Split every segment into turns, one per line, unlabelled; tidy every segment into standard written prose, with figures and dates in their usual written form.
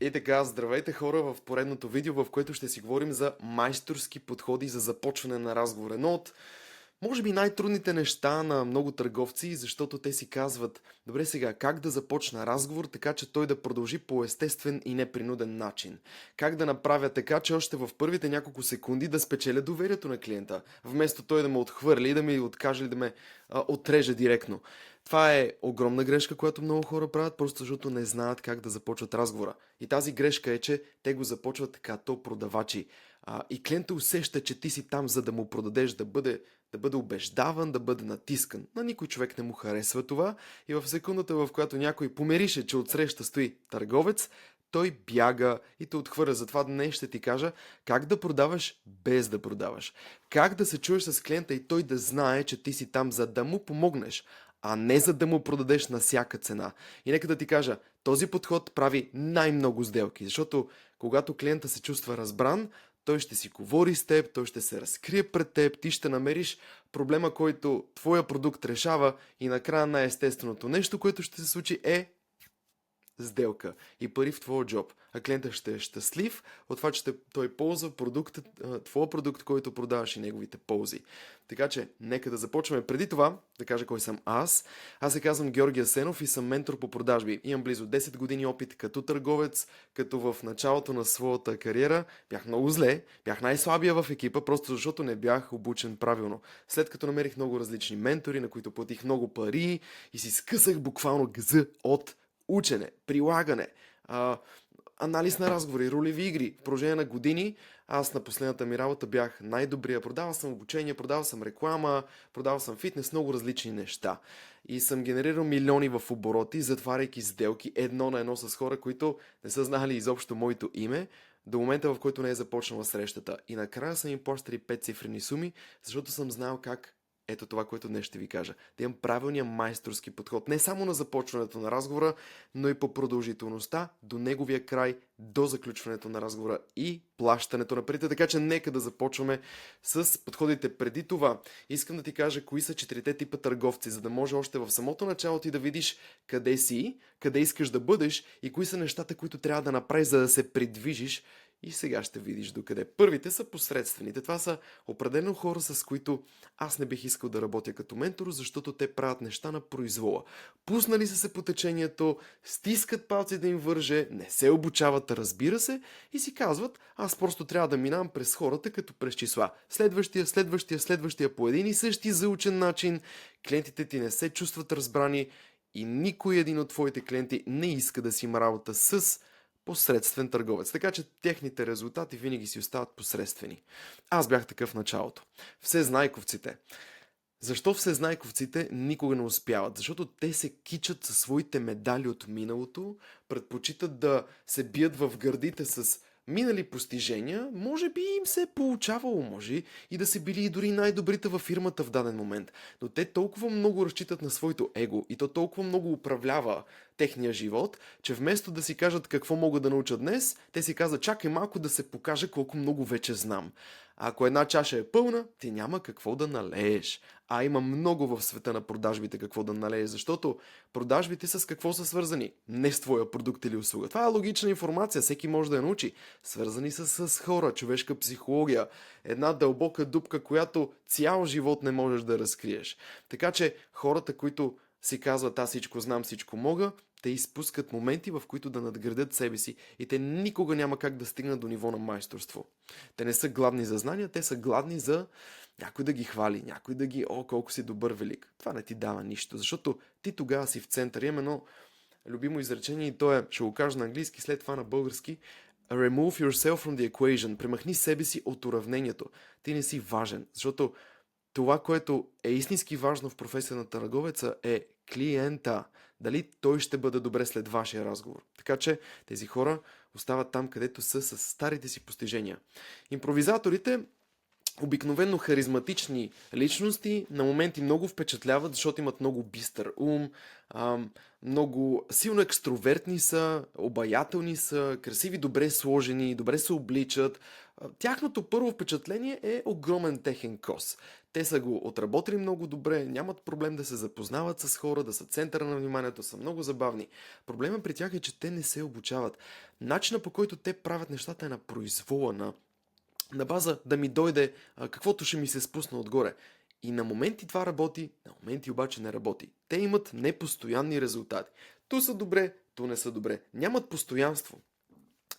И така, здравейте хора в поредното видео, в което ще си говорим за майсторски подходи за започване на разговор. Едно от, може би, най-трудните неща на много търговци, защото те си казват, добре сега, как да започна разговор, така че той да продължи по естествен и непринуден начин. Как да направя така, че още в първите няколко секунди да спечеля доверието на клиента, вместо той да ме отхвърли, да ми откаже или да ме отреже директно. Това е огромна грешка, която много хора правят, просто защото не знаят как да започват разговора. И тази грешка е, че те го започват като продавачи. И клиентът усеща, че ти си там, за да му продадеш, да бъде убеждаван, да бъде натискан. На никой човек не му харесва това и в секундата, в която някой помирише, че отсреща стои търговец, той бяга и те отхвърля. Затова днес ще ти кажа как да продаваш без да продаваш. Как да се чуеш с клиента и той да знае, че ти си там, за да му помогнеш, а не за да му продадеш на всяка цена. И нека да ти кажа, този подход прави най-много сделки, защото когато клиента се чувства разбран, той ще си говори с теб, той ще се разкрие пред теб, ти ще намериш проблема, който твоя продукт решава и накрая най-естественото нещо, което ще се случи е сделка и пари в твоя джоб. А клиентът ще е щастлив от това, че той ползва твоя продукт, който продаваш и неговите ползи. Така че, нека да започваме. Преди това, да кажа кой съм аз. Аз се казвам Георги Асенов и съм ментор по продажби. Имам близо 10 години опит като търговец, като в началото на своята кариера бях много зле, бях най-слабия в екипа, просто защото не бях обучен правилно. След като намерих много различни ментори, на които платих много пари и си скъсах буквално гъза от учене, прилагане, анализ на разговори, ролеви игри. В продължение на години аз на последната ми работа бях най-добрия. Продавал съм обучение, продавал съм реклама, продавал съм фитнес, много различни неща. И съм генерирал милиони в обороти, затваряйки сделки едно на едно с хора, които не са знали изобщо моето име, до момента, в който не е започнала срещата. И накрая съм им плащали 5 цифрени суми, защото съм знал как. Ето това, което днес ще ви кажа. Да имам правилния майсторски подход не само на започването на разговора, но и по продължителността до неговия край, до заключването на разговора и плащането на парите. Така че нека да започваме с подходите. Преди това искам да ти кажа кои са 4 типа търговци, за да може още в самото начало ти да видиш къде си, къде искаш да бъдеш и кои са нещата, които трябва да направиш, за да се придвижиш. И сега ще видиш докъде. Първите са посредствените. Това са определено хора, с които аз не бих искал да работя като ментор, защото те правят неща на произвола. Пуснали са се по течението, стискат палци да им върже, не се обучават, разбира се, и си казват, аз просто трябва да минавам през хората като през числа. Следващия по един и същи заучен начин. Клиентите ти не се чувстват разбрани и никой един от твоите клиенти не иска да си има работа с посредствен търговец. Така че техните резултати винаги си остават посредствени. Аз бях такъв в началото. Всезнайковците. Защо всезнайковците никога не успяват? Защото те се кичат със своите медали от миналото, предпочитат да се бият в гърдите с минали постижения, може би им се е получавало, може и да са били и дори най-добрите във фирмата в даден момент. Но те толкова много разчитат на своето его и то толкова много управлява техния живот, че вместо да си кажат какво мога да науча днес, те си казват, чакай малко да се покажа колко много вече знам. А ако една чаша е пълна, ти няма какво да налееш. А има много в света на продажбите какво да налееш, защото продажбите с какво са свързани? Не с твоя продукт или услуга. Това е логична информация, всеки може да я научи. Свързани са с хора, човешка психология, една дълбока дупка, която цял живот не можеш да разкриеш. Така че хората, които си казват, аз всичко знам, всичко мога, те изпускат моменти, в които да надградят себе си и те никога няма как да стигнат до ниво на майсторство. Те не са гладни за знания, те са гладни за някой да ги хвали, някой да ги, колко си добър, велик. Това не ти дава нищо, защото ти тогава си в център. Имам едно любимо изречение и то е, ще го кажа на английски, след това на български. Remove yourself from the equation. Премахни себе си от уравнението. Ти не си важен, защото това, което е истински важно в професия на търговеца е клиента. Дали той ще бъде добре след вашия разговор. Така че тези хора остават там, където са с старите си постижения. Импровизаторите обикновено харизматични личности, на моменти много впечатляват, защото имат много бистър ум, много силно екстровертни са, обаятелни са, красиви, добре сложени, добре се обличат. Тяхното първо впечатление е огромен техен кос. Те са го отработили много добре, нямат проблем да се запознават с хора, да са центъра на вниманието, са много забавни. Проблемът при тях е, че те не се обучават. Начинът, по който те правят нещата, е на произвола, на база да ми дойде каквото ще ми се спусне отгоре. И на моменти това работи, на моменти обаче не работи. Те имат непостоянни резултати. Ту са добре, ту не са добре. Нямат постоянство.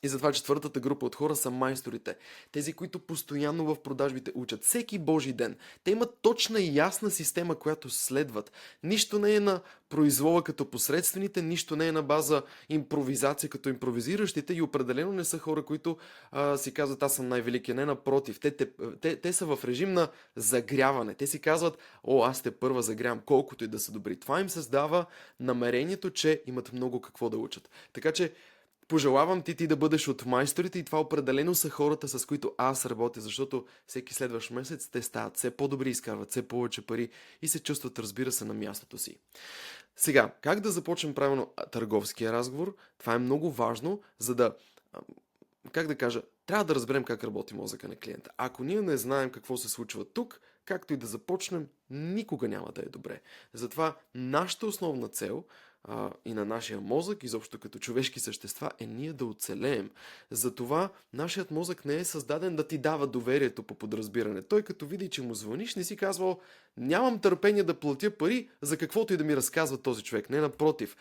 И затова четвъртата група от хора са майсторите. Тези, които постоянно в продажбите учат всеки божи ден. Те имат точна и ясна система, която следват. Нищо не е на произвола като посредствените, нищо не е на база импровизация като импровизиращите и определено не са хора, които си казват аз съм най-великия. Не, напротив. Те са в режим на загряване. Те си казват, аз те първа загрявам, колкото и да са добри. Това им създава намерението, че имат много какво да учат. Така че пожелавам ти да бъдеш от майсторите и това определено са хората, с които аз работя, защото всеки следващ месец те стават все по-добри, изкарват все повече пари и се чувстват, разбира се, на мястото си. Сега, как да започнем правилно търговския разговор? Това е много важно, за да, как да кажа, трябва да разберем как работи мозъка на клиента. Ако ние не знаем какво се случва тук, както и да започнем, никога няма да е добре. Затова нашата основна цел и на нашия мозък, изобщо като човешки същества, е ние да оцелеем. Затова нашият мозък не е създаден да ти дава доверието по подразбиране. Той като види, че му звъниш, не си казвал, нямам търпение да платя пари за каквото и да ми разказва този човек. Не, напротив.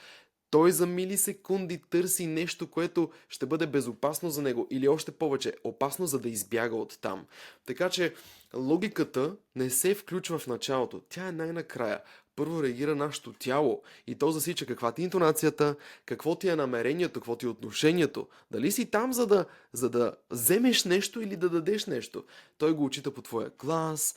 Той за милисекунди търси нещо, което ще бъде безопасно за него или още повече опасно, за да избяга от там. Така че логиката не се включва в началото. Тя е най-накрая. Първо реагира нашето тяло и то засича каква ти е интонацията, какво ти е намерението, какво ти е отношението. Дали си там, за да вземеш нещо или да дадеш нещо. Той го отчита по твоя глас,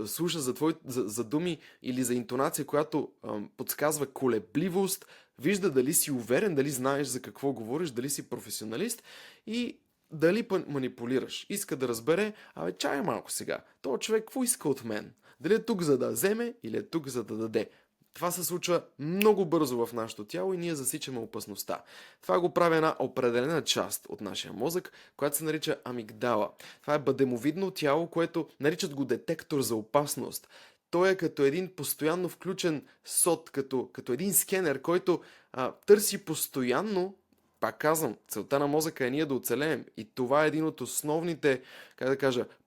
слуша за думи или за интонация, която подсказва колебливост, вижда дали си уверен, дали знаеш за какво говориш, дали си професионалист и дали манипулираш. Иска да разбере, чай малко сега, този човек какво иска от мен? Дали е тук за да вземе или е тук за да даде. Това се случва много бързо в нашето тяло и ние засичаме опасността. Това го прави една определена част от нашия мозък, която се нарича амигдала. Това е бъдемовидно тяло, което наричат го детектор за опасност. Той е като един постоянно включен сот, като един скенер, който търси постоянно. Пак казвам, целта на мозъка е ние да оцелеем. И това е един от основните,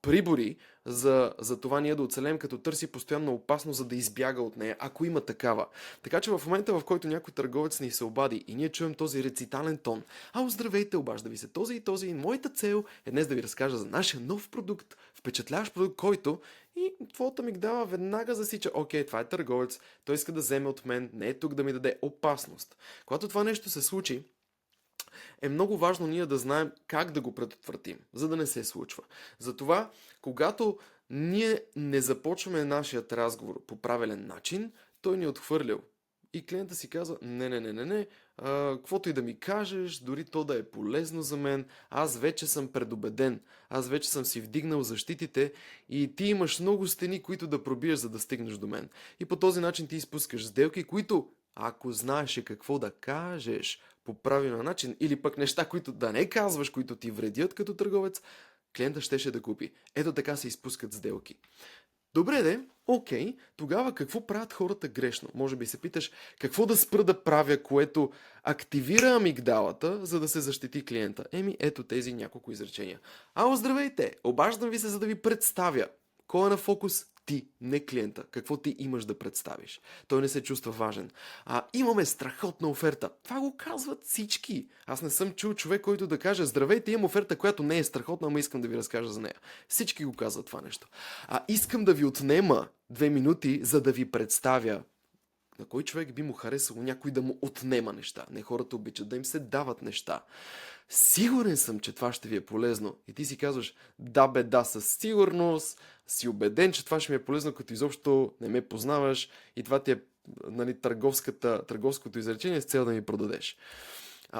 прибори за това ние да оцелеем, като търси постоянно опасност, за да избяга от нея, ако има такава. Така че в момента, в който някой търговец ни се обади и ние чуем този рецитален тон, здравейте, обажда ви се този и този, и моята цел е днес да ви разкажа за нашия нов продукт, впечатляващ продукт, който и твоята мигдала веднага засича, окей, това е търговец, той иска да вземе от мен, не е тук да ми даде опасност. Когато това нещо се случи, е много важно ние да знаем как да го предотвратим, за да не се случва. Затова, когато ние не започваме нашият разговор по правилен начин, той ни е отхвърлял. И клиента си казва, не, каквото и да ми кажеш, дори то да е полезно за мен, аз вече съм предубеден, аз вече съм си вдигнал защитите и ти имаш много стени, които да пробиеш, за да стигнеш до мен. И по този начин ти изпускаш сделки, които, ако знаеше какво да кажеш по правилен начин, или пък неща, които да не казваш, които ти вредят като търговец, клиента щеше да купи. Ето така се изпускат сделки. Добре окей, тогава какво правят хората грешно? Може би се питаш, какво да спра да правя, което активира амигдалата, за да се защити клиента? Ето тези няколко изречения. Здравейте! Обаждам ви се, за да ви представя. Кой е на фокус? Ти, не клиента. Какво ти имаш да представиш? Той не се чувства важен. Имаме страхотна оферта. Това го казват всички. Аз не съм чул човек, който да каже, здравейте, имам оферта, която не е страхотна, ама искам да ви разкажа за нея. Всички го казват това нещо. Искам да ви отнема 2 минути, за да ви представя. На кой човек би му харесало някой да му отнема неща? Не, хората обичат да им се дават неща. Сигурен съм, че това ще ви е полезно. И ти си казваш, да, със сигурност, си убеден, че това ще ми е полезно, като изобщо не ме познаваш и това ти е търговското изречение с цел да ми продадеш.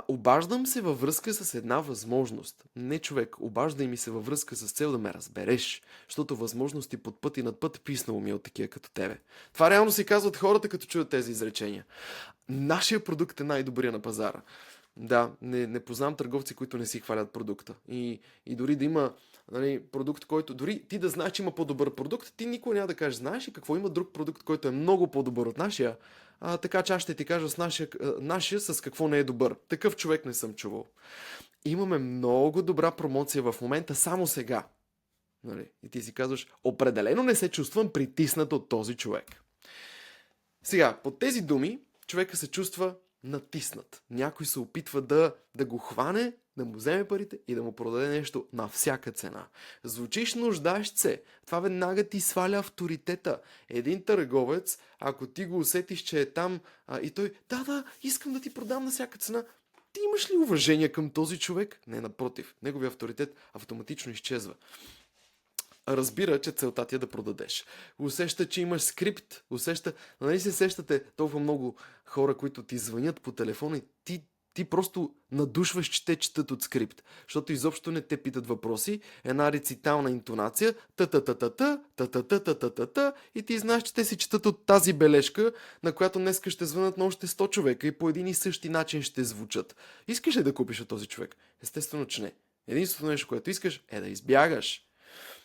Обаждам се във връзка с една възможност. Не човек, обаждай ми се във връзка с цел да ме разбереш, защото възможности под път и над път писнало ми от такива като тебе. Това реално си казват хората, като чуят тези изречения. Нашия продукт е най-добрия на пазара. Да, не познавам търговци, които не си хвалят продукта. И дори да има, нали, продукт, който... Дори ти да знаеш, че има по-добър продукт, ти никога няма да кажеш, знаеш ли какво има друг продукт, който е много по-добър от нашия, така че аз ще ти кажа с нашия с какво не е добър. Такъв човек не съм чувал. Имаме много добра промоция в момента, само сега. Нали? И ти си казваш, определено не се чувствам притиснат от този човек. Сега, под тези думи, човека се чувства натиснат. Някой се опитва да го хване, да му вземе парите и да му продаде нещо на всяка цена. Звучиш нуждаещ се. Това веднага ти сваля авторитета. Един търговец, ако ти го усетиш, че е там и той, да, искам да ти продам на всяка цена, ти имаш ли уважение към този човек? Не, напротив. Неговия авторитет автоматично изчезва. Разбира, че целта ти е да продадеш. Усеща, че имаш скрипт. Нали се сещате толкова много хора, които ти звънят по телефона и ти просто надушваш, че те четат от скрипт. Защото изобщо не те питат въпроси. Една рецитална интонация. Та-та-та-та-та, та-та-та-та-та-та. И ти знаеш, че те си четат от тази бележка, на която днеска ще звънат на още 100 човека и по един и същи начин ще звучат. Искаш ли да купиш от този човек? Естествено, че не. Единственото нещо, което искаш, е да избягаш.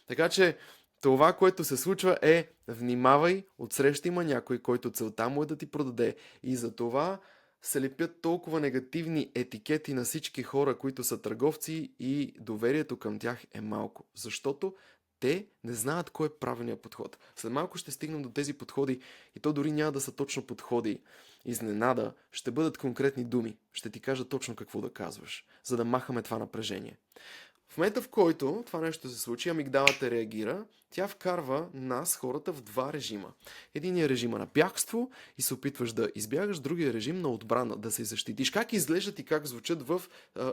Така че това, което се случва е, внимавай, отсреща има някой, който целта му е да ти продаде и за това се лепят толкова негативни етикети на всички хора, които са търговци и доверието към тях е малко. Защото те не знаят кой е правилният подход. След малко ще стигнем до тези подходи и то дори няма да са точно подходи. Изненада ще бъдат конкретни думи. Ще ти кажа точно какво да казваш, за да махаме това напрежение. В момента, в който това нещо се случи, амигдалата реагира, тя вкарва нас, хората, в два режима. Единият е режима на бягство и се опитваш да избягаш, другия режим на отбрана, да се защитиш. Как изглеждат и как звучат в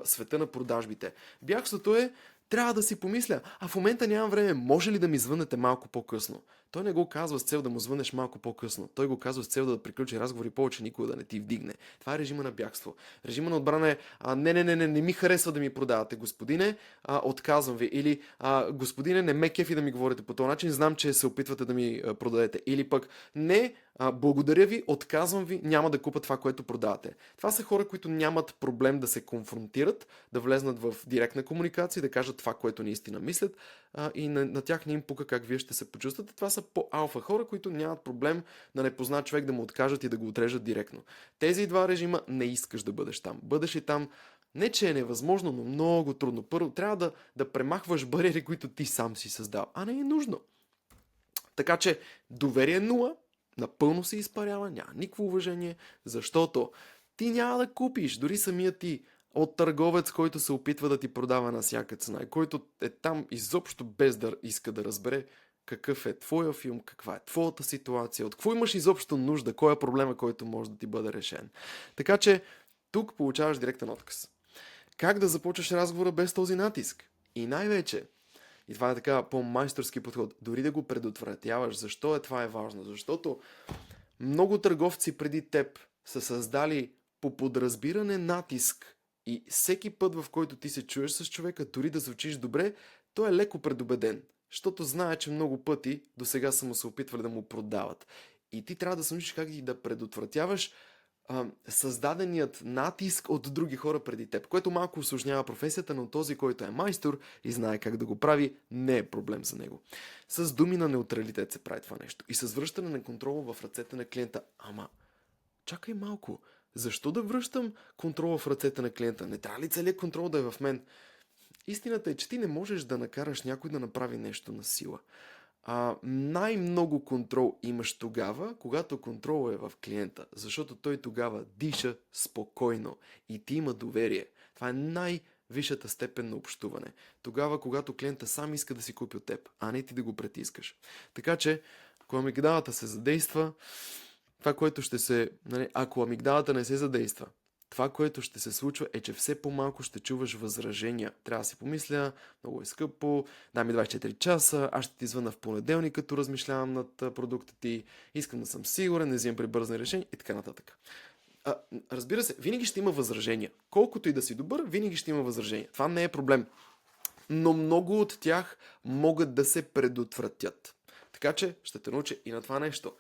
света на продажбите? Бягството е, трябва да си помисля, в момента нямам време, може ли да ми звънете малко по-късно? Той не го казва с цел да му звънеш малко по-късно. Той го казва с цел да приключи разговор и повече никога да не ти вдигне. Това е режима на бягство. Режима на отбрана е, не ми харесва да ми продавате, господине, отказвам ви. Или, господине, не ме кефи да ми говорите по този начин, знам, че се опитвате да ми продадете. Или пък, не, благодаря ви, отказвам ви, няма да купа това, което продавате. Това са хора, които нямат проблем да се конфронтират, да влезнат в директна комуникация, да кажат това, което наистина мислят и на тях не им пука как вие ще се почувствате. Това са по-алфа хора, които нямат проблем на непознат човек да му откажат и да го отрежат директно. Тези два режима не искаш да бъдеш там. Бъдеш ли там, не че е невъзможно, но много трудно. Първо, трябва да премахваш бариери, които ти сам си създал. А не е нужно. Така че доверие нула, напълно се изпарява, няма никакво уважение, защото ти няма да купиш, дори самия ти, от търговец, който се опитва да ти продава на всяка цена и който е там изобщо без да иска да разбере какъв е твоя филм, каква е твоята ситуация, от какво имаш изобщо нужда, кой е проблема, който може да ти бъде решен. Така че тук получаваш директен отказ. Как да започнеш разговора без този натиск? И най-вече, и това е така по-майсторски подход, дори да го предотвратяваш. Защо това е важно? Защото много търговци преди теб са създали по подразбиране натиск и всеки път, в който ти се чуеш с човека, дори да звучиш добре, той е леко предубеден, защото знае, че много пъти до сега са му се опитвали да му продават. И ти трябва да се научиш как да предотвратяваш създаденият натиск от други хора преди теб, което малко усложнява професията, но този, който е майстор и знае как да го прави, не е проблем за него. С думи на неутралитет се прави това нещо и с връщане на контрола в ръцете на клиента. Ама, чакай малко, защо да връщам контрола в ръцете на клиента? Не трябва ли целият контрол да е в мен? Истината е, че ти не можеш да накараш някой да направи нещо на сила. Най-много контрол имаш тогава, когато контрол е в клиента, защото той тогава диша спокойно и ти има доверие. Това е най-висшата степен на общуване. Тогава, когато клиента сам иска да си купи от теб, а не ти да го притискаш. Така че, ако амигдалата се задейства, това, което ще се... Ако амигдалата не се задейства, това, което ще се случва е, че все по-малко ще чуваш възражения. Трябва да си помисля, много е скъпо, дай ми 24 часа, аз ще ти звъна в понеделник, като размишлявам над продукта ти, искам да съм сигурен, не взимам прибързани решения и така нататък. Разбира се, винаги ще има възражения. Колкото и да си добър, винаги ще има възражения. Това не е проблем. Но много от тях могат да се предотвратят. Така че ще те науча и на това нещо.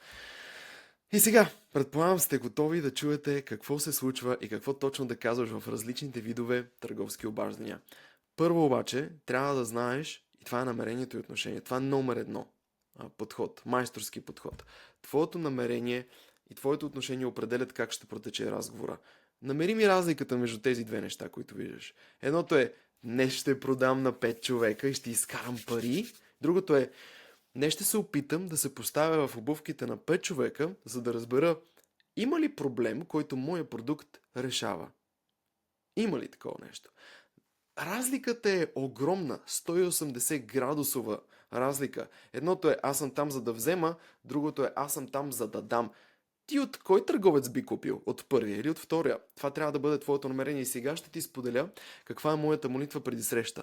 И сега, предполагам сте готови да чуете какво се случва и какво точно да казваш в различните видове търговски обаждания. Първо обаче, трябва да знаеш, и това е намерението и отношение, това е номер едно подход, майсторски подход. Твоето намерение и твоето отношение определят как ще протече разговора. Намери ми разликата между тези две неща, които виждаш. Едното е, днес ще продам на 5 човека и ще изкарам пари. Другото е, днес ще се опитам да се поставя в обувките на 5 човека, за да разбера има ли проблем, който моя продукт решава. Има ли такова нещо? Разликата е огромна, 180 градусова разлика. Едното е аз съм там за да взема, другото е аз съм там за да дам. Ти от кой търговец би купил? От първия или от втория? Това трябва да бъде твоето намерение и сега ще ти споделя каква е моята молитва преди среща.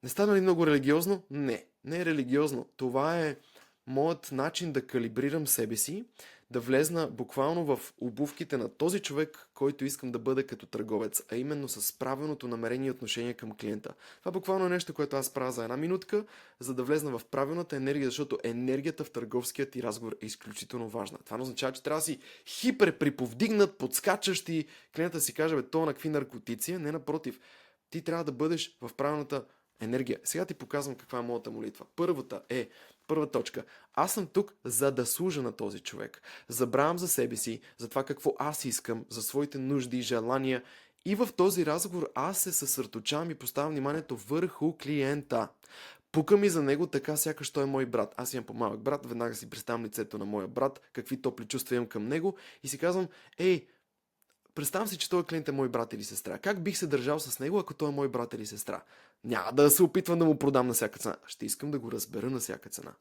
Не стана ли много религиозно? Не, не е религиозно. Това е моят начин да калибрирам себе си, да влезна буквално в обувките на този човек, който искам да бъда като търговец, а именно с правилното намерение и отношение към клиента. Това буквално е нещо, което аз правя за една минутка, за да влезна в правилната енергия, защото енергията в търговският ти разговор е изключително важна. Това не означава, че трябва да си хипер приповдигнат, подскачащ и клиента си каже, бе, то на какви наркотици, не напротив. Ти трябва да бъдеш в правилната енергия. Сега ти показвам каква е моята молитва. Първа точка. Аз съм тук, за да служа на този човек. Забравям за себе си, за това какво аз искам, за своите нужди и желания. И в този разговор аз се съсредоточавам и поставям вниманието върху клиента. Пука ми за него така, сякаш той е мой брат. Аз имам по-малък брат, веднага си представям лицето на моя брат, какви топли чувства имам към него и си казвам, представям си, че той клиент е мой брат или сестра. Как бих се държал с него, ако той е мой брат или сестра? Няма да се опитвам да му продам на всяка цена. Ще искам да го разбера на всяка цена.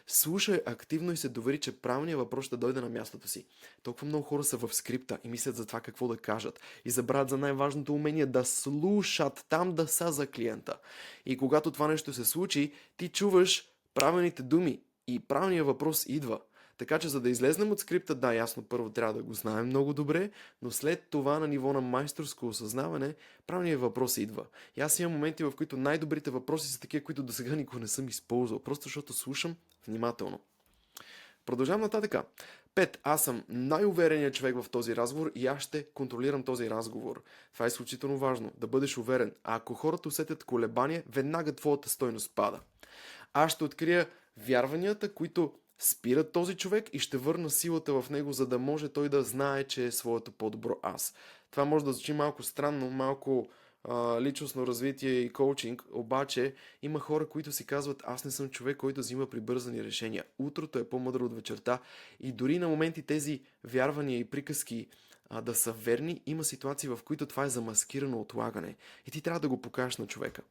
Слушай активно и се довери, че правилният въпрос ще дойде на мястото си. Толкова много хора са в скрипта и мислят за това какво да кажат. И забравят за най-важното умение да слушат, там да са за клиента. И когато това нещо се случи, ти чуваш правилните думи и правилният въпрос идва. Така че за да излезнем от скрипта, да, ясно, първо трябва да го знаем много добре, но след това на ниво на майсторско осъзнаване, правилният въпрос идва. И аз имам моменти, в които най-добрите въпроси са такива, които до сега никога не съм използвал, просто защото слушам внимателно. Продължавам нататък. 5. Аз съм най-увереният човек в този разговор и аз ще контролирам този разговор. Това е изключително важно, да бъдеш уверен. А ако хората усетят колебание, веднага твоята стойност пада. Аз ще открия вярванията, които спират този човек и ще върна силата в него, за да може той да знае, че е своето по-добро аз. Това може да звучи малко странно, малко личностно развитие и коучинг, обаче има хора, които си казват, аз не съм човек, който взима прибързани решения. Утрото е по-мъдро от вечерта и дори на моменти тези вярвания и приказки да са верни, има ситуации, в които това е замаскирано отлагане и ти трябва да го покажеш на човека.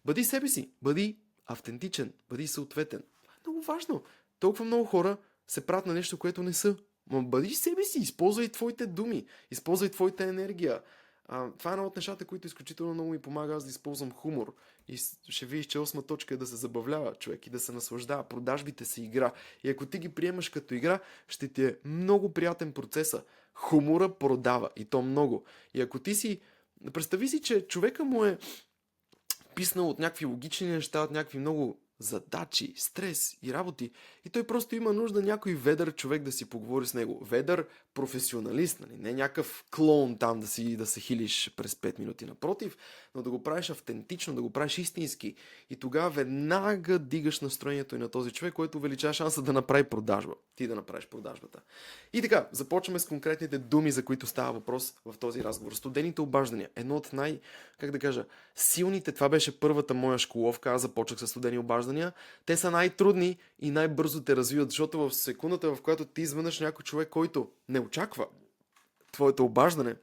Бъди себе си, бъди автентичен, бъди съответен. Това е много важно. Толкова много хора се правят на нещо, което не са. Но бъди себе си, използвай твоите думи, използвай твоята енергия. Това е една от нещата, които изключително много ми помага аз да използвам хумор. И ще видиш, че 8 точка е да се забавлява човек и да се наслаждава. Продажбите са игра. И ако ти ги приемаш като игра, ще ти е много приятен процеса. Хумора продава и то много. И ако ти си... Представи си, че човека му е писнал от някакви логични неща, от някакви много задачи, стрес и работи. И той просто има нужда някой ведър човек да си поговори с него. Ведър професионалист, нали? Не някакъв клоун там да се хилиш през 5 минути напротив, но да го правиш автентично, да го правиш истински. И тогава веднага дигаш настроението и на този човек, който увеличава шанса да направи продажба. Ти да направиш продажбата. И така, започваме с конкретните думи, за които става въпрос в този разговор. Студените обаждания. Едно от силните, това беше първата моя школовка, аз започнах с студени обаждания. Те са най-трудни и най-бързо те развиват, защото в секундата, в която ти изведнъж някой човек, който не очаква твоето обаждане,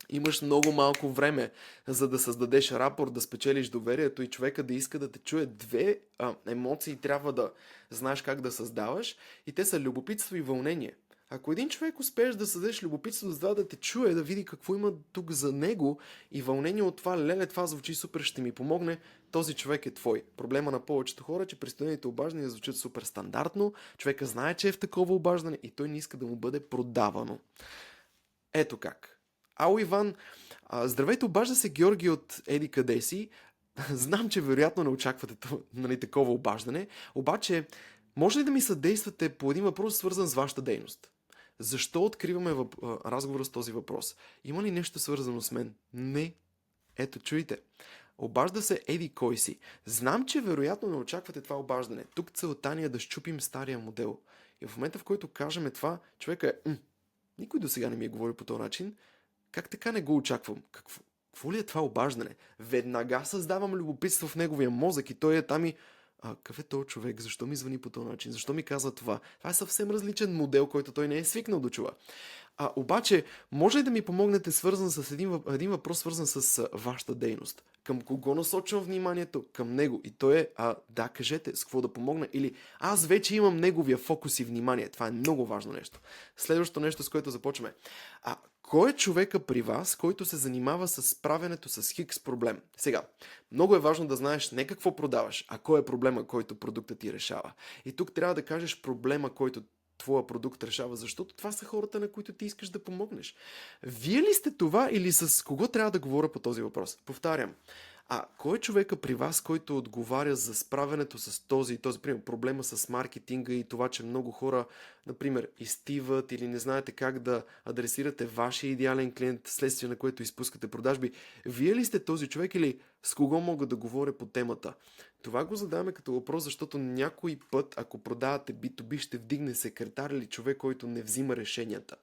имаш много малко време, за да създадеш рапорт, да спечелиш доверието и човека да иска да те чуе. Две емоции трябва да знаеш как да създаваш и те са любопитство и вълнение. Ако един човек успееш да създадеш любопитство, за да те чуе, да види какво има тук за него и вълнение от това, леле, това звучи супер, ще ми помогне, този човек е твой. Проблема на повечето хора е, че при студените обаждания звучат супер стандартно, човека знае, че е в такова обаждане и той не иска да му бъде продавано. Ето как. Ало, Иван, здравейте, обажда се Георги от Еди къде си. Знам, че вероятно не очаквате такова обаждане, обаче може ли да ми съдействате по един въпрос, свързан с вашата дейност? Защо откриваме разговора с този въпрос? Има ли нещо свързано с мен? Не. Ето, чуйте. Обажда се еди кой си. Знам, че вероятно не очаквате това обаждане. Тук целта ни е да щупим стария модел. И в момента, в който кажем това, човека е, никой до сега не ми е говорил по този начин. Как така не го очаквам? Какво ли е това обаждане? Веднага създавам любопитство в неговия мозък и той е там и какъв е този човек? Защо ми звъни по този начин? Защо ми казва това? Това е съвсем различен модел, който той не е свикнал да чува. Обаче, може ли да ми помогнете свързан с един въпрос, свързан с вашата дейност? Към кого насочвам вниманието? Към него. И той е, да, кажете, с какво да помогна. Или аз вече имам неговия фокус и внимание. Това е много важно нещо. Следващото нещо, с което започваме. Кой е човека при вас, който се занимава с справянето с хикс проблем? Сега, много е важно да знаеш не какво продаваш, а кой е проблема, който продуктът ти решава. И тук трябва да кажеш проблема, който твоя продукт решава, защото това са хората, на които ти искаш да помогнеш. Вие ли сте това или с кого трябва да говоря по този въпрос? Повтарям. Кой е човека при вас, който отговаря за справянето с този и този, пример, проблема с маркетинга и това, че много хора, например, изтиват или не знаете как да адресирате вашия идеален клиент, следствие на което изпускате продажби? Вие ли сте този човек или с кого мога да говоря по темата? Това го задаваме като въпрос, защото някой път, ако продавате B2B, ще вдигне секретар или човек, който не взима решенията.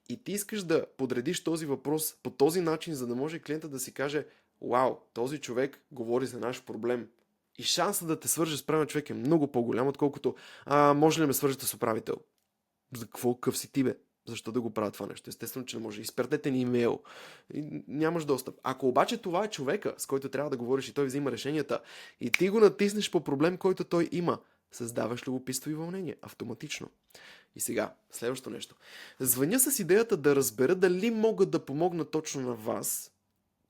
И ти искаш да подредиш този въпрос по този начин, за да може клиента да си каже: вау, този човек говори за наш проблем. И шансът да те свържеш с правилен човек е много по-голям, отколкото може ли ме свържете с управител? За какво къв си ти, бе? Защо да го правя това нещо? Естествено, че не може. Изпратете ни имейл. И нямаш достъп. Ако обаче това е човека, с който трябва да говориш и той взима решенията, и ти го натиснеш по проблем, който той има, създаваш любопитство и вълнение. Автоматично. И сега, следващото нещо. Звъня с идеята да разбера дали мога да помогна точно на вас.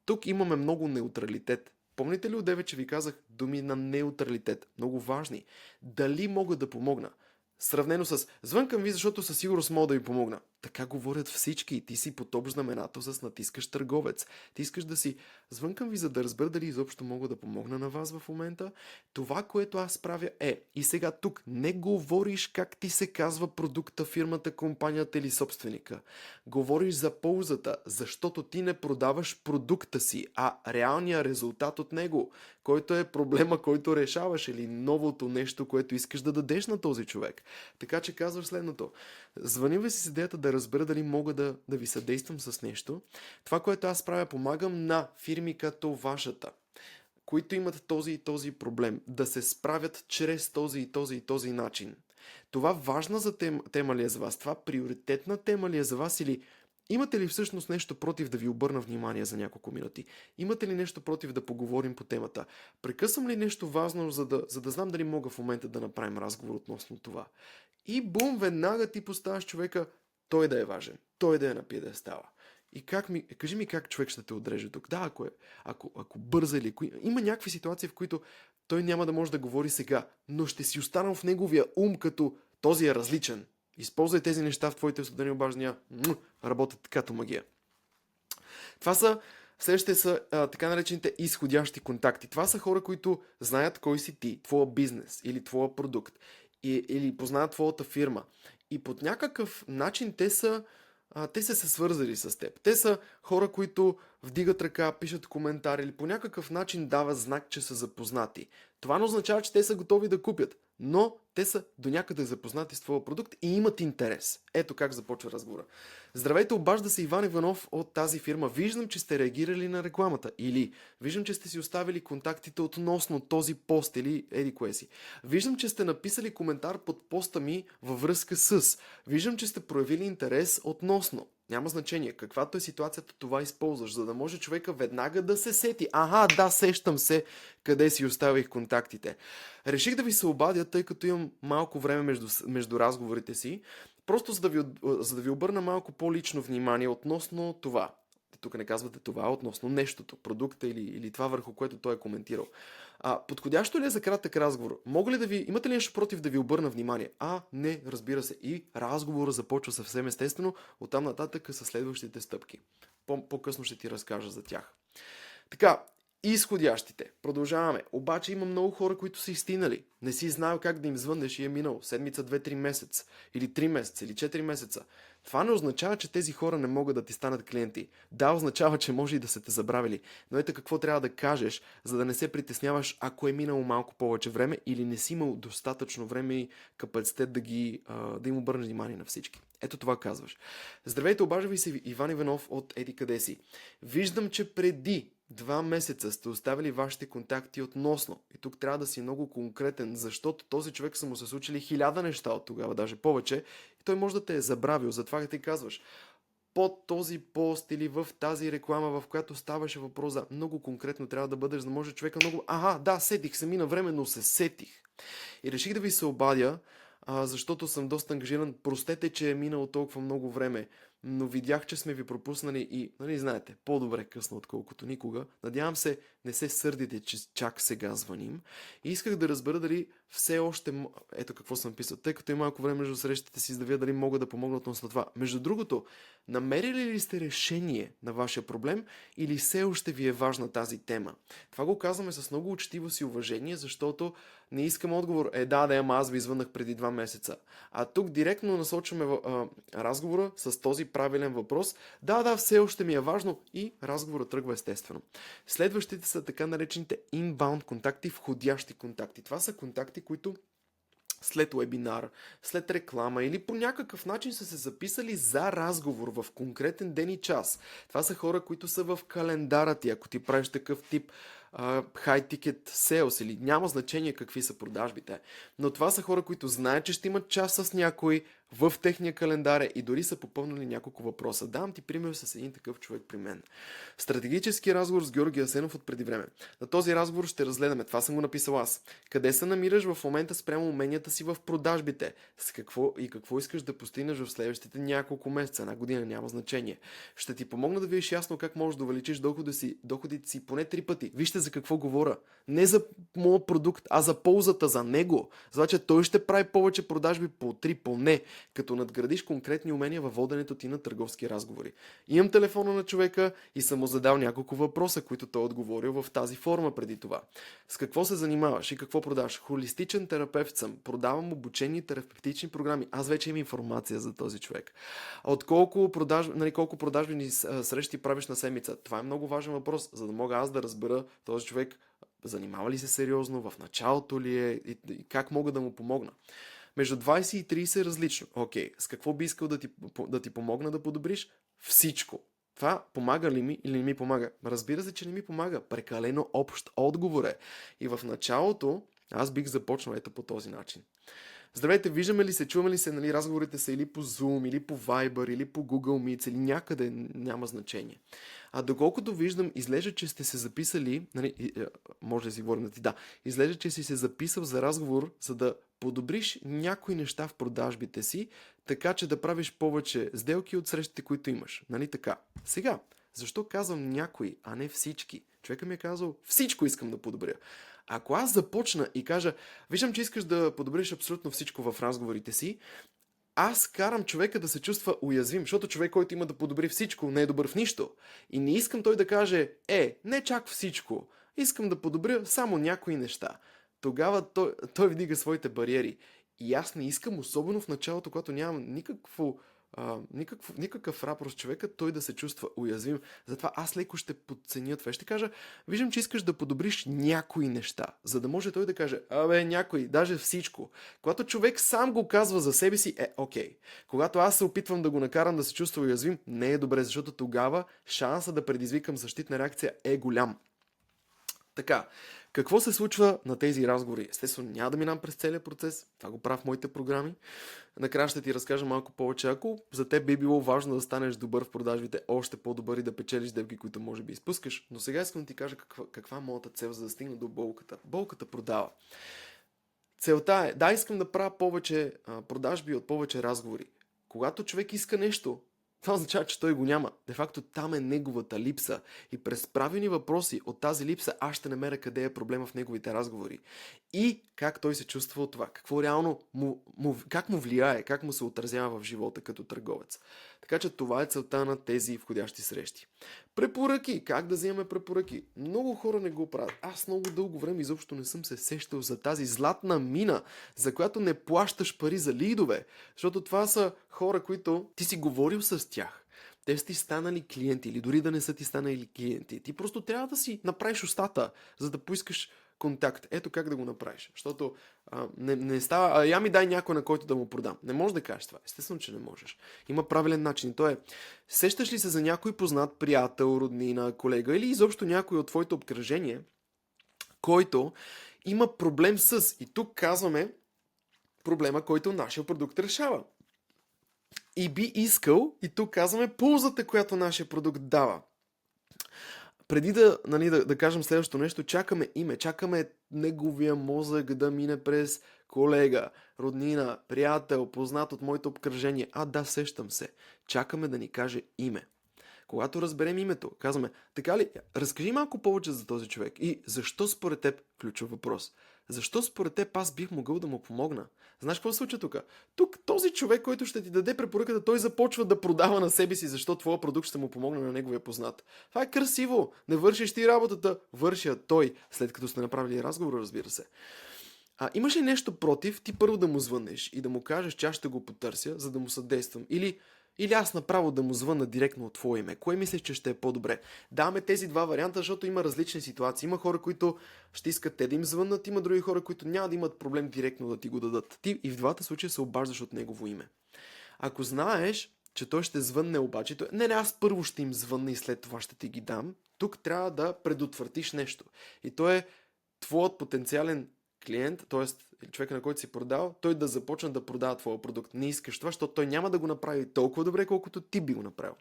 Тук имаме много неутралитет. Помните ли одеве, че ви казах думи на неутралитет? Много важни. Дали мога да помогна? Сравнено с звън към ви, защото със сигурност мога да ви помогна. Така говорят всички. Ти си под общ знаменател с натискаш търговец. Ти искаш да си звън към ви, за да разбера дали изобщо мога да помогна на вас в момента. Това, което аз правя е, и сега тук не говориш как ти се казва продукта, фирмата, компанията или собственика. Говориш за ползата, защото ти не продаваш продукта си, а реалния резултат от него, който е проблема, който решаваш или новото нещо, което искаш да дадеш на този човек. Така че казваш следното. Звъним ви с идеята да разбера дали мога да ви съдействам с нещо. Това, което аз правя, помагам на фирми като вашата, които имат този и този проблем, да се справят чрез този и този и този начин. Това важна за тема ли е за вас? Това приоритетна тема ли е за вас или имате ли всъщност нещо против да ви обърна внимание за няколко минути? Имате ли нещо против да поговорим по темата? Прекъсвам ли нещо важно, за да знам дали мога в момента да направим разговор относно това? И бум, веднага ти поставяш човека, той да е важен, той да е на пиедестала. И кажи ми как човек ще те отреже тук. Да, ако бърза или има някакви ситуации, в които той няма да може да говори сега, но ще си останал в неговия ум, като този е различен. Използвай тези неща в твоите студени обаждания. Работят като магия. Следващите са така наречените изходящи контакти. Това са хора, които знаят кой си ти, твоя бизнес или твоя продукт, или познават твоята фирма. И по някакъв начин те са се свързали с теб. Те са хора, които вдигат ръка, пишат коментар или по някакъв начин дава знак, че са запознати. Това не означава, че те са готови да купят, но те са до някъде запознати с твоя продукт и имат интерес. Ето как започва разговора. Здравейте, обажда се Иван Иванов от тази фирма. Виждам, че сте реагирали на рекламата. Или виждам, че сте си оставили контактите относно този пост или еди кое си. Виждам, че сте написали коментар под поста ми във връзка с. Виждам, че сте проявили интерес относно. Няма значение. Каквато е ситуацията, това използваш, за да може човека веднага да се сети. Да, сещам се къде си оставих контактите. Реших да ви се обадя, тъй като имам малко време между разговорите си, просто за да ви обърна малко по-лично внимание относно това. Тук не казвате това, относно нещото, продукта или това, върху което той е коментирал. Подходящо ли е за кратък разговор? Имате ли нещо против да ви обърна внимание? Не, разбира се. И разговора започва съвсем естествено, оттам нататък са следващите стъпки. По-късно ще ти разкажа за тях. Така, Изходящите. Продължаваме. Обаче има много хора, които са изстинали. Не си знаел как да им звъннеш и е минал седмица, 2-3 месеца, или 3 месеца, или 4 месеца. Това не означава, че тези хора не могат да ти станат клиенти. Да, означава, че може и да са те забравили. Но ето какво трябва да кажеш, за да не се притесняваш, ако е минало малко повече време или не си имал достатъчно време и капацитет да им обърнеш внимание на всички. Ето това казваш. Здравейте, обаждам се Иван Иванов от Еди къде си. Виждам, че преди 2 месеца сте оставили вашите контакти относно. И тук трябва да си много конкретен, защото този човек са му се случили 1000 неща от тогава, даже повече, и той може да те е забравил. Затова ти казваш, под този пост или в тази реклама, в която ставаше въпрос за много конкретно трябва да бъдеш, за да може човека много... Да, сетих се, мина време, но се сетих. И реших да ви се обадя, защото съм доста ангажиран. Простете, че е минало толкова много време, но видях, че сме ви пропуснали и, нали знаете, по-добре късно, отколкото никога. Надявам се, не се сърдите, че чак сега звъним. И исках да разбера дали все още... Ето какво съм писал. Тъй като има малко време между срещите си, за да видя дали мога да помогна относно това. Между другото, намерили ли сте решение на вашия проблем или все още ви е важна тази тема? Това го казваме с много учтивост и уважение, защото не искам отговор. Ама аз ви извъннах преди 2 месеца. А тук директно насочваме разговора с този правилен въпрос. Да, все още ми е важно и разговорът тръгва естествено. Следващите са така наречените inbound контакти, входящи контакти. Това са контакти, които след вебинар, след реклама или по някакъв начин са се записали за разговор в конкретен ден и час. Това са хора, които са в календара ти, ако ти правиш такъв тип high ticket sales или няма значение какви са продажбите. Но това са хора, които знаят, че ще имат час с някой в техния календар и дори са попълнили няколко въпроса. Давам ти пример с един такъв човек при мен. Стратегически разговор с Георги Асенов от преди време. На този разговор ще разгледаме, това съм го написал аз. Къде се намираш в момента спрямо уменията си в продажбите? С какво искаш да постигнеш в следващите няколко месеца, една година, няма значение. Ще ти помогна да видиш ясно как можеш да увеличиш доходите си поне 3 пъти. Вижте за какво говоря. Не за моят продукт, а за ползата за него. Значи той ще прави повече продажби по 3 поне, като надградиш конкретни умения във воденето ти на търговски разговори. Имам телефона на човека и съм му задал няколко въпроса, които той е отговорил в тази форма преди това. С какво се занимаваш и какво продаваш? Холистичен терапевт съм. Продавам обучение и терапевтични програми. Аз вече имам информация за този човек. От колко продажбени срещи правиш на седмица? Това е много важен въпрос, за да мога аз да разбера този човек занимава ли се сериозно, в началото ли е и как мога да му помогна. Между 20 и 30 е различно. Окей, с какво би искал да ти помогна да подобриш? Всичко. Това помага ли ми или не ми помага? Разбира се, че не ми помага. Прекалено общ отговор е. И в началото аз бих започнал ето по този начин. Здравейте, виждаме ли се, чуваме ли се, нали, разговорите са или по Zoom, или по Viber, или по Google Meet, или някъде, няма значение. А доколкото виждам, изглежда, че сте се записали, нали, може да си говорим изглежда, че си се записал за разговор, за да подобриш някои неща в продажбите си, така че да правиш повече сделки от срещите, които имаш. Нали така? Сега, защо казвам някои, а не всички? Човека ми е казал, всичко искам да подобря. Ако аз започна и кажа, виждам, че искаш да подобриш абсолютно всичко в разговорите си, аз карам човека да се чувства уязвим, защото човек, който има да подобри всичко, не е добър в нищо. И не искам той да каже, не чак всичко, искам да подобря само някои неща. Тогава той вдига своите бариери. И аз не искам, особено в началото, когато нямам никакъв рапор с човека, той да се чувства уязвим. Затова аз леко ще подценя това. Ще кажа, виждам, че искаш да подобриш някои неща, за да може той да каже, някои, даже всичко. Когато човек сам го казва за себе си, окей. Когато аз се опитвам да го накарам да се чувства уязвим, не е добре, защото тогава шанса да предизвикам защитна реакция е голям. Така, какво се случва на тези разговори? Естествено, няма да минам през целия процес. Това го правя в моите програми. Накрая ще ти разкажа малко повече. Ако за теб би било важно да станеш добър в продажбите, още по-добър и да печелиш сделки, които може би изпускаш. Но сега искам да ти кажа каква е моята цел, за да стигна до болката. Болката продава. Целта е, искам да правя повече продажби от повече разговори. Когато човек иска нещо, това означава, че той го няма. Де факто там е неговата липса. И през правилни въпроси от тази липса аз ще намеря къде е проблема в неговите разговори. И как той се чувства от това. Какво реално как му влияе, как му се отразява в живота като търговец. Така че това е целта на тези входящи срещи. Препоръки. Как да вземем препоръки? Много хора не го правят. Аз много дълго време изобщо не съм се сещал за тази златна мина, за която не плащаш пари за лидове. Защото това са хора, които ти си говорил с тях. Те са ти станали клиенти или дори да не са ти станали клиенти. Ти просто трябва да си направиш устата, за да поискаш контакт. Ето как да го направиш. Защото не става, я ми дай някой, на който да му продам. Не можеш да кажеш това. Естествено, че не можеш. Има правилен начин. И то е, сещаш ли се за някой познат приятел, роднина, колега или изобщо някой от твоето обкръжение, който има проблем с, и тук казваме проблема, който нашия продукт решава. И би искал, и тук казваме ползата, която нашия продукт дава. Преди да кажем следващото нещо, чакаме име, чакаме неговия мозък да мине през колега, роднина, приятел, познат от моето обкръжение. Да, сещам се. Чакаме да ни каже име. Когато разберем името, казваме, така ли, разкажи малко повече за този човек и защо според теб, ключов въпрос, защо според теб аз бих могъл да му помогна? Знаеш какво се случва тук? Тук този човек, който ще ти даде препоръката, той започва да продава на себе си, защо твоя продукт ще му помогне на неговия познат. Това е красиво. Не вършиш ти работата, върши я той, след като сте направили разговор, разбира се. Имаш ли нещо против, ти първо да му звънеш и да му кажеш, че аз ще го потърся, за да му съдействам? Или аз направо да му звънна директно от твое име. Кое мислиш, че ще е по-добре? Даваме тези два варианта, защото има различни ситуации. Има хора, които ще искат те да им звъннат, има други хора, които няма да имат проблем директно да ти го дадат. Ти и в двата случая се обаждаш от негово име. Ако знаеш, че той ще звънне обаче, аз първо ще им звънна и след това ще ти ги дам, тук трябва да предотвратиш нещо. И то е твоят потенциален клиент, т.е. човека, на който си продал, той да започне да продава твоя продукт. Не искаш това, защото той няма да го направи толкова добре, колкото ти би го направил.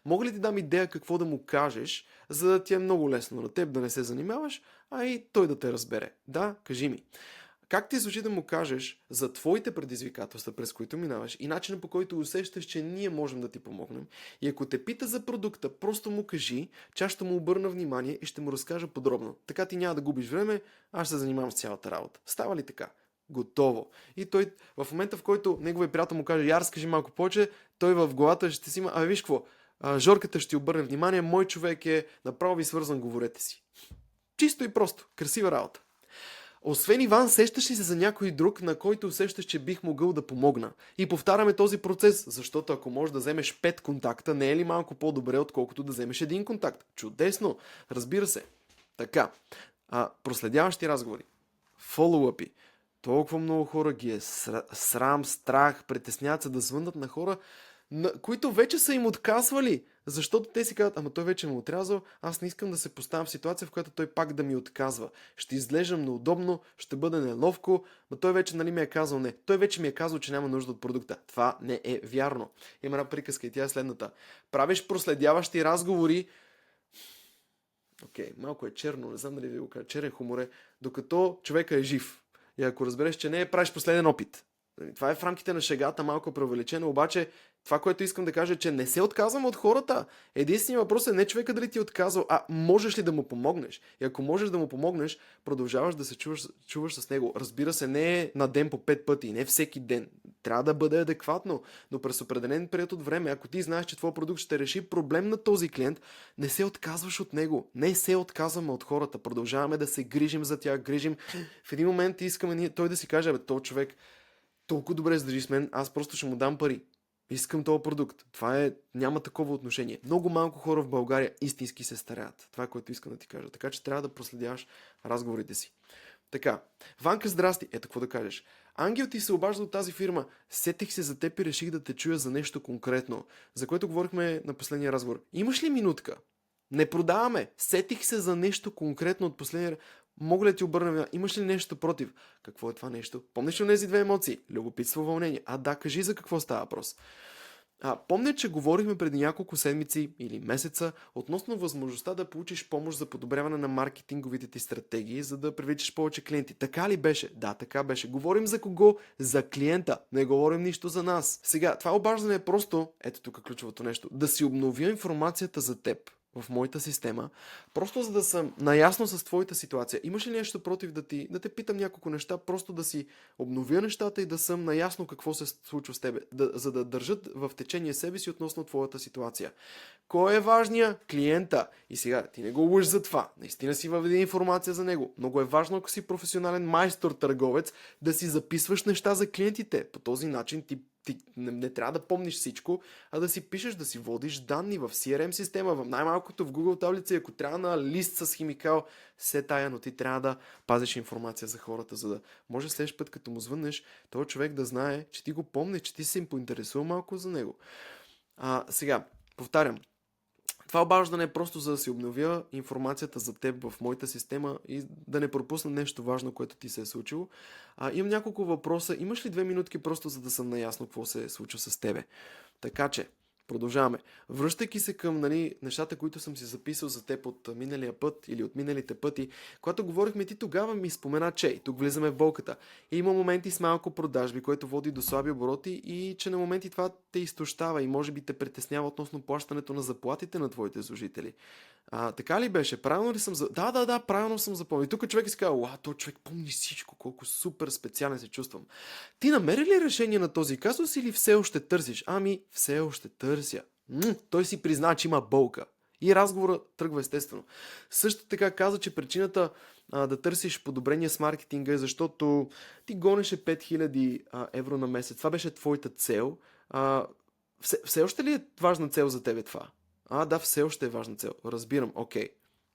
Мога ли ти дам идея какво да му кажеш, за да ти е много лесно на теб да не се занимаваш, и той да те разбере? Да, кажи ми. Как ти звучи да му кажеш за твоите предизвикателства, през които минаваш и начинът, по който усещаш, че ние можем да ти помогнем? И ако те пита за продукта, просто му кажи, че аз ще му обърна внимание и ще му разкажа подробно. Така ти няма да губиш време, аз ще се занимавам с цялата работа. Става ли така? Готово. И той в момента, в който неговият приятел му каже, разкажи малко повече, той в главата ще си има, виж какво, Жорката ще ти обърне внимание, мой човек е направо ви свързан, говорете си. Чисто и просто. Красива работа. Освен Иван, сещаш ли се за някой друг, на който усещаш, че бих могъл да помогна? И повтаряме този процес, защото ако можеш да вземеш 5 контакта, не е ли малко по-добре, отколкото да вземеш един контакт? Чудесно! Разбира се. Така. Проследяващи разговори. Фоллоуъпи. Толкова много хора ги е срам, страх, притесняват се да звънат на хора, които вече са им отказвали, защото те си казват, той вече ме отрязал, аз не искам да се поставям в ситуация, в която той пак да ми отказва. Ще изглеждам неудобно, ще бъде неловко, но той вече ми е казал не. Той вече ми е казал, че няма нужда от продукта. Това не е вярно. Има една приказка и тя е следната. Правиш проследяващи разговори, малко е черно, не знам дали ви го кажа, черен хумор е, докато човека е жив. И ако разбереш, че не правиш последен опит. Това е в рамките на шегата, малко преувеличено, обаче това, което искам да кажа, е, че не се отказвам от хората. Единственият въпрос е не човека дали ти е отказал, можеш ли да му помогнеш. И ако можеш да му помогнеш, продължаваш да се чуваш с него. Разбира се, не е на ден по 5 пъти, не всеки ден. Трябва да бъде адекватно, но през определен период от време, ако ти знаеш, че твой продукт ще реши проблем на този клиент, не се отказваш от него. Не се отказваме от хората. Продължаваме да се грижим за тях, грижим. В един момент искаме той да си каже, този човек толкова добре издържи с мен, аз просто ще му дам пари. Искам този продукт. Няма такова отношение. Много малко хора в България истински се стараят. Това е, което искам да ти кажа. Така че трябва да проследяваш разговорите си. Така. Ванка, здрасти. Ето какво да кажеш. Ангел, ти се обажда от тази фирма. Сетих се за теб и реших да те чуя за нещо конкретно, за което говорихме на последния разговор. Имаш ли минутка? Не продаваме. Сетих се за нещо конкретно от последния. Мога ли да ти обърна внимание? Имаш ли нещо против? Какво е това нещо? Помниш ли тези две емоции? Любопитство, вълнение. Да, кажи за какво става въпрос. Помня, че говорихме преди няколко седмици или месеца относно възможността да получиш помощ за подобряване на маркетинговите ти стратегии, за да привличаш повече клиенти. Така ли беше? Да, така беше. Говорим за кого? За клиента. Не говорим нищо за нас. Сега, това обаждане е просто, ето тук ключовото нещо, да си обновя информацията за теб. в моята система, просто за да съм наясно с твоята ситуация. Имаш ли нещо против да те питам няколко неща, просто да си обновя нещата и да съм наясно какво се случва с тебе, за да държат в течение себе си относно твоята ситуация. Кой е важният? Клиента. И сега, ти не го лъж за това. Наистина си въведи информация за него. Много е важно, ако си професионален майстор, търговец, да си записваш неща за клиентите. По този начин ти не трябва да помниш всичко, а да си пишеш, да си водиш данни в CRM система, в най-малкото в Google таблица, ако трябва на лист с химикал, все тая, но ти трябва да пазиш информация за хората, за да може следващия път, като му звъннеш, този човек да знае, че ти го помниш, че ти си им поинтересува малко за него. Сега, повтарям, това обаждане е просто за да си обновя информацията за теб в моята система и да не пропусна нещо важно, което ти се е случило. Имам няколко въпроса. Имаш ли 2 минутки просто за да съм наясно какво се случва с тебе? Така че, продължаваме. Връщайки се към нещата, които съм си записал за теб от миналия път или от миналите пъти, когато говорихме, ти тогава ми спомена, че тук влизаме в болката. Има моменти с малко продажби, което води до слаби обороти и че на моменти това те изтощава и може би те притеснява относно плащането на заплатите на твоите служители. Така ли беше? Правилно ли съм за... Да, правилно съм запомнил. И тук човек си казва, то човек помни всичко, колко супер специален се чувствам. Ти намери ли решение на този казус или все още търсиш? Все още търся. Той си призна, че има болка. И разговорът тръгва естествено. Също така каза, че причината да търсиш подобрение с маркетинга е защото ти гонеше 5000 евро на месец. Това беше твоята цел. Все още ли е важна цел за тебе това? Да, все още е важна цел. Разбирам, окей.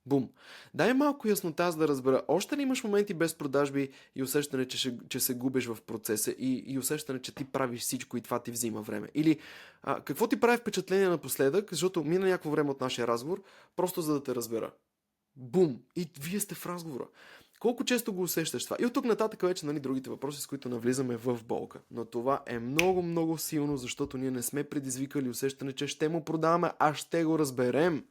Бум. Дай малко яснота аз да разбера. Още ли имаш моменти без продажби и усещане, че се губиш в процеса и усещане, че ти правиш всичко и това ти взима време? Или какво ти прави впечатление напоследък, защото мина някакво време от нашия разговор, просто за да те разбера. Бум! И вие сте в разговора. Колко често го усещаш това? И от тук нататък вече другите въпроси, с които навлизаме в болка. Но това е много, много силно, защото ние не сме предизвикали усещане, че ще му продаваме, а ще го разберем.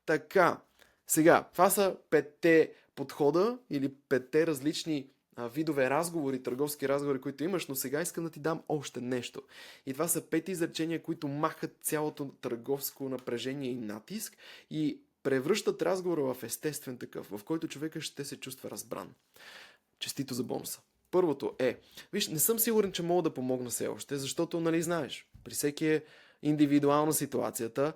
Така, сега, това са 5 подхода или 5 различни видове разговори, търговски разговори, които имаш, но сега искам да ти дам още нещо. И това са 5 изречения, които махат цялото търговско напрежение и натиск и превръщат разговора в естествен такъв, в който човека ще се чувства разбран. Честито за бонуса. Първото е, виж, не съм сигурен, че мога да помогна все още, защото, знаеш, при всеки е индивидуална ситуацията.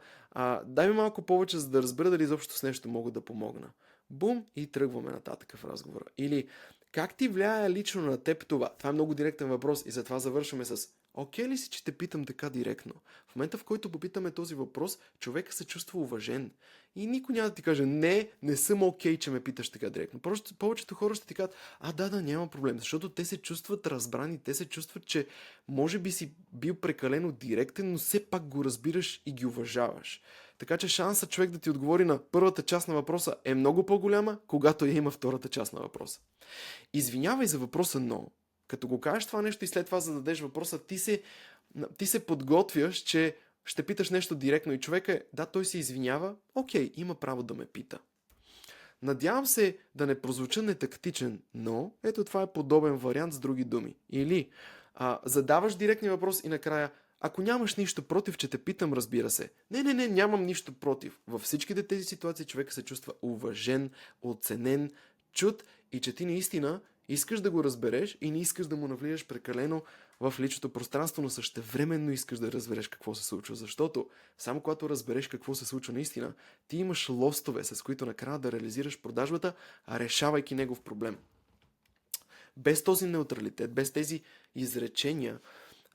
Дай ми малко повече, за да разбера дали изобщо с нещо мога да помогна. Бум, и тръгваме нататък в разговора. Или, как ти влияе лично на теб това? Това е много директен въпрос и затова завършваме с окей ли си, че те питам така директно? В момента, в който попитаме този въпрос, човека се чувства уважен. И никой няма да ти каже, не съм окей, че ме питаш така директно. Просто повечето хора ще ти кажат, да, няма проблем, защото те се чувстват разбрани, те се чувстват, че може би си бил прекалено директен, но все пак го разбираш и ги уважаваш. Така че шанса човек да ти отговори на първата част на въпроса е много по-голяма, когато има втората част на въпроса. Извинявай за въпроса, но като го кажеш това нещо и след това зададеш въпроса, ти се подготвяш, че ще питаш нещо директно и човека той се извинява, окей, има право да ме пита. Надявам се да не прозвуча нетактичен, но ето това е подобен вариант с други думи. Или задаваш директни въпрос и накрая, ако нямаш нищо против, че те питам, разбира се. Не, нямам нищо против. Във всичките тези ситуации човека се чувства уважен, оценен, чут и че ти наистина искаш да го разбереш и не искаш да му навлияш прекалено в личното пространство, но същевременно искаш да разбереш какво се случва. Защото само когато разбереш какво се случва наистина, ти имаш лостове, с които накрая да реализираш продажбата, решавайки негов проблем. Без този неутралитет, без тези изречения,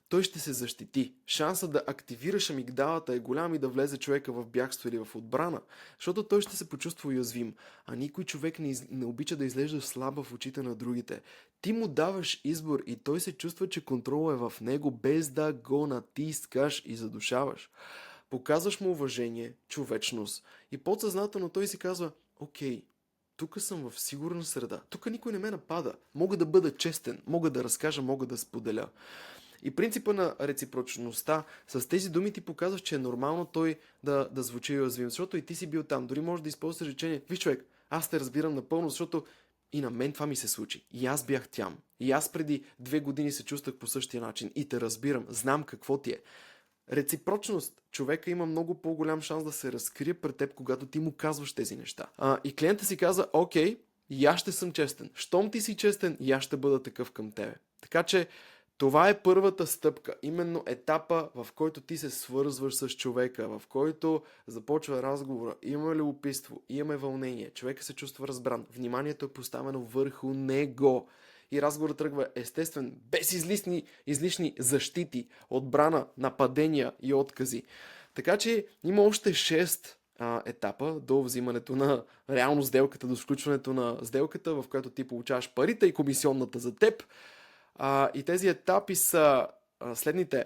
той ще се защити. Шансът да активираш амигдалата е голям и да влезе човека в бягство или в отбрана, защото той ще се почувства уязвим, а никой човек не обича да изглежда слаба в очите на другите. Ти му даваш избор и той се чувства, че контролът е в него, без да го натискаш и задушаваш. Показваш му уважение, човечност и подсъзнателно той си казва, окей, тук съм в сигурна среда, тук никой не ме напада, мога да бъда честен, мога да разкажа, мога да споделя. И принципа на реципрочността, с тези думи ти показваш, че е нормално той да звучи уязвим, защото и ти си бил там. Дори можеш да използваш речение, виж човек, аз те разбирам напълно, защото и на мен това ми се случи. И аз бях там. И аз преди 2 години се чувствах по същия начин. И те разбирам, знам какво ти е. Реципрочност. Човека има много по-голям шанс да се разкрие пред теб, когато ти му казваш тези неща. И клиента си каза, окей, и аз ще съм честен. Щом ти си честен, и аз ще бъда такъв към тебе. Така че това е първата стъпка, именно етапа, в който ти се свързваш с човека, в който започва разговора, имаме любопитство, имаме вълнение, човека се чувства разбран, вниманието е поставено върху него и разговорът тръгва естествен, без излишни защити, отбрана, нападения и откази. Така че има още 6 етапа до взимането на реално сделката, до сключването на сделката, в която ти получаваш парите и комисионната за теб. И тези етапи са следните.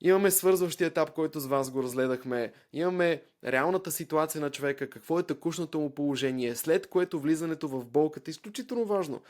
Имаме свързващия етап, който с вас го разгледахме. Имаме реалната ситуация на човека, какво е текущото му положение, след което влизането в болката е изключително важно.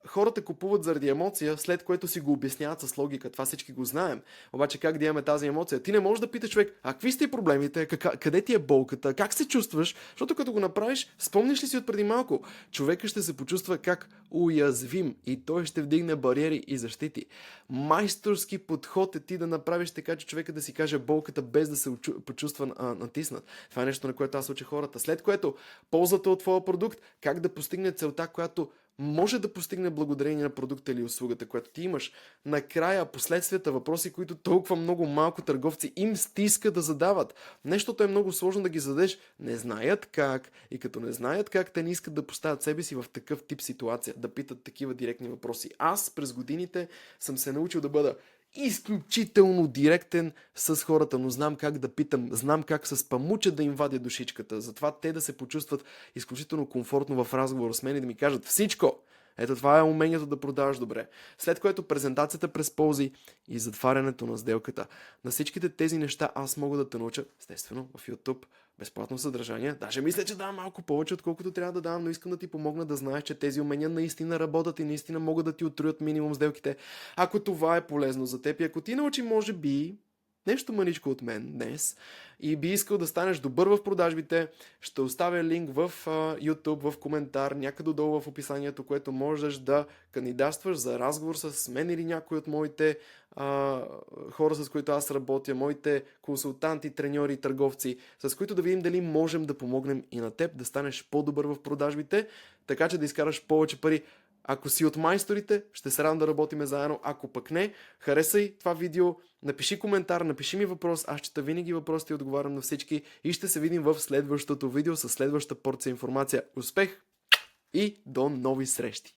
Хората купуват заради емоция, след което си го обясняват с логика. Това всички го знаем. Обаче как да имаме тази емоция? Ти не можеш да питаш човек, какви сте проблемите, къде ти е болката, как се чувстваш, защото като го направиш, спомниш ли си от преди малко, човека ще се почувства как уязвим и той ще вдигне бариери и защити. Майсторски подход е ти да направиш така, че човека да си каже болката без да се почувства натиснат. Това е нещо, на което аз уча хората. След което ползата от твоя продукт, как да постигне целта, която може да постигне благодарение на продукта или услугата, която ти имаш. Накрая, последствията, въпроси, които толкова много малко търговци им стиска да задават. Нещото е много сложно да ги зададеш. Не знаят как. И като не знаят как, те не искат да поставят себе си в такъв тип ситуация, да питат такива директни въпроси. Аз през годините съм се научил да бъда изключително директен с хората, но знам как да питам, знам как с памуче да им вадя душичката, затова те да се почувстват изключително комфортно в разговор с мен и да ми кажат всичко. Ето това е умението да продаваш добре. След което презентацията през ползи и затварянето на сделката. На всичките тези неща аз мога да те науча, естествено, в YouTube, безплатно съдържание. Даже мисля, че давам малко повече, отколкото трябва да давам, но искам да ти помогна да знаеш, че тези умения наистина работят и наистина могат да ти оттроят минимум сделките. Ако това е полезно за теб и ако ти научи, може би, нещо мъничко от мен днес и би искал да станеш добър в продажбите, ще оставя линк в YouTube, в коментар, някъде долу в описанието, което можеш да кандидатстваш за разговор с мен или някой от моите хора, с които аз работя, моите консултанти, треньори, търговци, с които да видим дали можем да помогнем и на теб да станеш по-добър в продажбите, така че да изкараш повече пари. Ако си от майсторите, ще се радвам да работиме заедно. Ако пък не, харесай това видео, напиши коментар, напиши ми въпрос, аз чета винаги въпросите и отговарям на всички и ще се видим в следващото видео с следваща порция информация. Успех и до нови срещи!